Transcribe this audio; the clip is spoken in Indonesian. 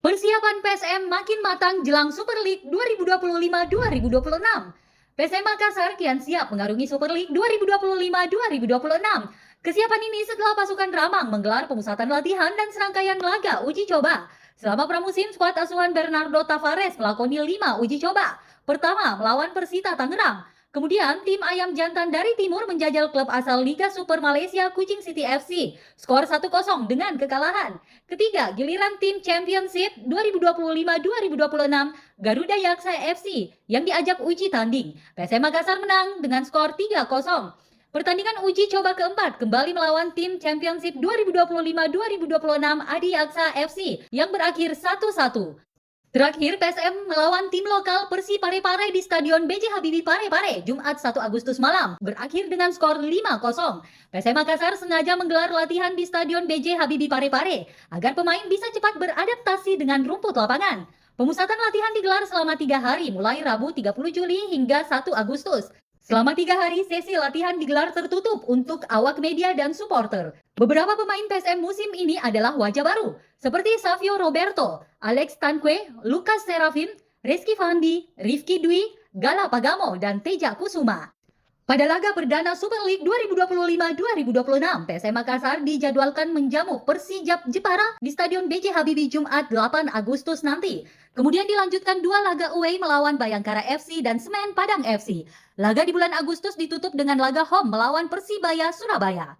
Persiapan PSM makin matang jelang Super League 2025-2026. PSM Makassar kian siap mengarungi Super League 2025-2026. Kesiapan ini setelah pasukan Ramang menggelar pemusatan latihan dan serangkaian laga uji coba. Selama pramusim, skuad asuhan Bernardo Tavares melakoni 5 uji coba. Pertama, melawan Persita Tangerang. Kemudian, tim Ayam Jantan dari Timur menjajal klub asal Liga Super Malaysia Kuching City FC. Skor 1-0 dengan kekalahan. Ketiga, giliran tim Championship 2025-2026 Garuda Yaksa FC yang diajak uji tanding. PSM Makassar menang dengan skor 3-0. Pertandingan uji coba keempat kembali melawan tim Championship 2025-2026 Adi Yaksa FC yang berakhir 1-1. Terakhir, PSM melawan tim lokal Persi Parepare di Stadion B.J. Habibie Parepare, Jumat 1 Agustus malam, berakhir dengan skor 5-0. PSM Makassar sengaja menggelar latihan di Stadion B.J. Habibie Parepare agar pemain bisa cepat beradaptasi dengan rumput lapangan. Pemusatan latihan digelar selama 3 hari, mulai Rabu 30 Juli hingga 1 Agustus. Selama 3 hari, sesi latihan digelar tertutup untuk awak media dan supporter. Beberapa pemain PSM musim ini adalah wajah baru, seperti Savio Roberto, Alex Tanque, Lucas Serafin, Rizky Fandi, Rifki Dwi, Gala Pagamo, dan Teja Kusuma. Pada laga perdana Super League 2025-2026, PSM Makassar dijadwalkan menjamu Persijap Jepara di Stadion B.J. Habibie Jumat 8 Agustus nanti. Kemudian dilanjutkan 2 laga away melawan Bayangkara FC dan Semen Padang FC. Laga di bulan Agustus ditutup dengan laga home melawan Persibaya Surabaya.